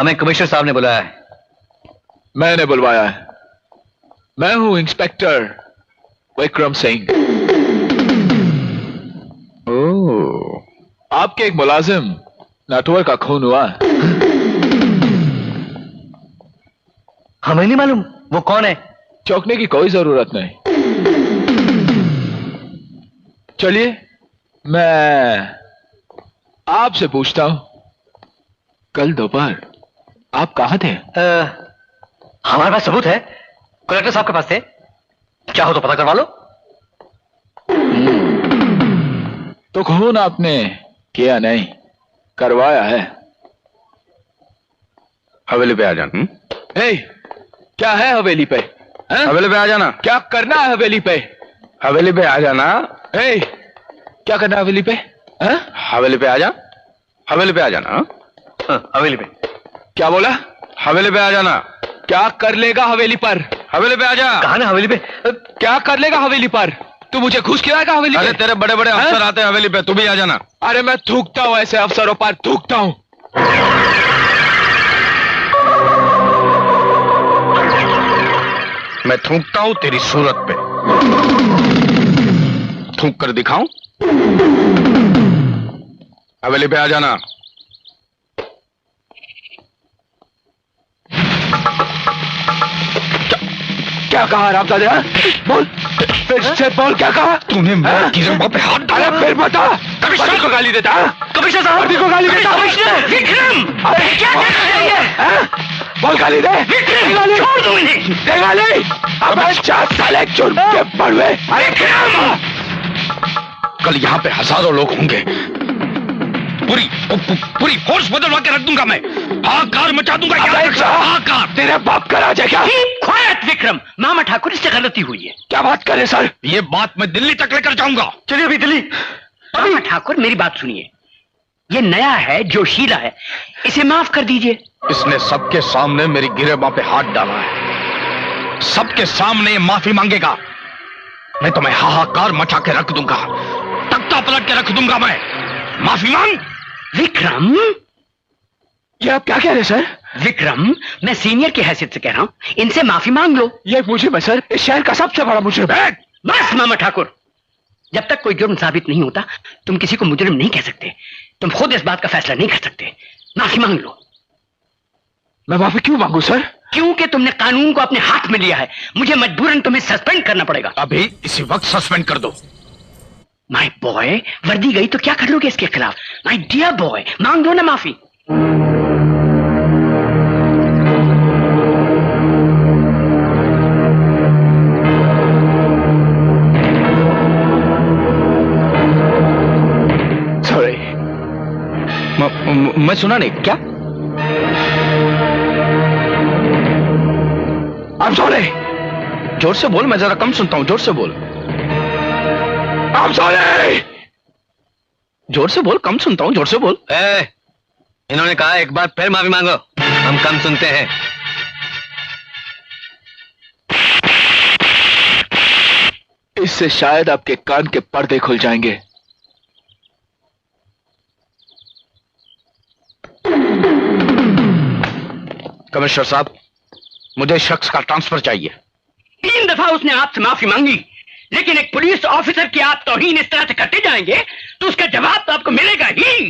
हमें कमिश्नर साहब ने बुलाया है। मैंने बुलवाया है। मैं हूं इंस्पेक्टर विक्रम सिंह। ओह, आपके एक मुलाजिम नटवर का खून हुआ। हमें नहीं मालूम वो कौन है। चौंकने की कोई जरूरत नहीं। चलिए मैं आपसे पूछता हूं, कल दोपहर आप कहां थे? हमारे पास सबूत है, कलेक्टर साहब के पास थे। चाहो तो पता करवा लो। तो खून आपने किया नहीं, करवाया है। हवेली पे आ जाना। क्या है हवेली पे? हवेली पे आ जाना। क्या करना है हवेली पे? हवेली पे आ जाना। क्या करना है हवेली पे? हवेली पे आ जा। हवेली पे आ जाना। हवेली पे क्या बोला? हवेली पे आ जाना। क्या कर लेगा हवेली पर? हवेली पे आ जा। कहा ना हवेली पे? क्या कर लेगा हवेली पर? तू मुझे घूस खिलाएगा हवेली पे? अरे तेरे बड़े बड़े अफसर आते हैं हवेली पे, तू भी आ जाना। अरे मैं थूकता हूं ऐसे अफसरों पर, थूकता हूं। मैं थूकता हूं तेरी सूरत पे। थूक कर दिखाऊं? हवेली पे आ जाना। क्या कहा रामदादे? बोल, फिर से बोल, क्या कहा तूने मेरे गिरफ्तार पे हाथ डाला? अरे फिर बता। कमिश्नर को गाली देता? कमिश्नर साहब को गाली देता? विक्रम, अरे क्या कर रही है? बोल, गाली दे। विक्रम, छोड़ दो इन्हें। दे गाली। अब 4 साल जुर्म के पड़वे। अरे विक्रम, कल यहाँ पे हजारों लोग होंगे। पूरी फोर्स बदलवा के रख दूंगा मैं। हाहाकार मचा दूंगा। हाहाकार। तेरे बाप का राज है क्या? क्वाइट विक्रम, मामा ठाकुर इससे गलती हुई है। क्या बात करे सर? ये बात मैं दिल्ली तक लेकर जाऊंगा। चलिए अभी दिल्ली। मामा ठाकुर मेरी बात सुनिए, ये नया है, जोशीला है, इसे माफ कर दीजिए। इसने सबके सामने मेरी गिरेबां पे हाथ डाला है। सबके सामने माफी मांगेगा, नहीं तो मैं हाहाकार मचा के रख दूंगा, तख्ता पलट के रख दूंगा मैं। माफी मांग। विक्रम, ये आप क्या कह रहे सर? विक्रम, मैं सीनियर की हैसियत से कह रहा हूं, इनसे माफी मांग लो। ये मुझे सर, इस शहर का सबसे बड़ा मुजरिम है। बस मामा ठाकुर, जब तक कोई जुर्म साबित नहीं होता तुम किसी को मुजरिम नहीं कह सकते। तुम खुद इस बात का फैसला नहीं कर सकते। माफी मांग लो। मैं माफी क्यों मांगू सर? क्योंकि तुमने कानून को अपने हाथ में लिया है। मुझे मजबूरन तुम्हें सस्पेंड करना पड़ेगा। अभी इसी वक्त सस्पेंड कर दो। माय बॉय, वर्दी गई तो क्या कर लोगे इसके खिलाफ? माय डियर बॉय, मांग दो ना माफी। सॉरी। मैं सुना नहीं। क्या? I'm sorry। जोर से बोल, मैं जरा कम सुनता हूं। जोर से बोल। I'm sorry। जोर से बोल, कम सुनता हूं। जोर से बोल। इन्होंने कहा एक बार फिर माफी मांगो, हम कम सुनते हैं। इससे शायद आपके कान के पर्दे खुल जाएंगे। कमिश्नर साहब, मुझे इस शख्स का ट्रांसफर चाहिए। 3 दफा उसने आपसे माफी मांगी, लेकिन एक पुलिस ऑफिसर की आप तौहीन इस तरह से करते जाएंगे तो उसका जवाब तो आपको मिलेगा ही।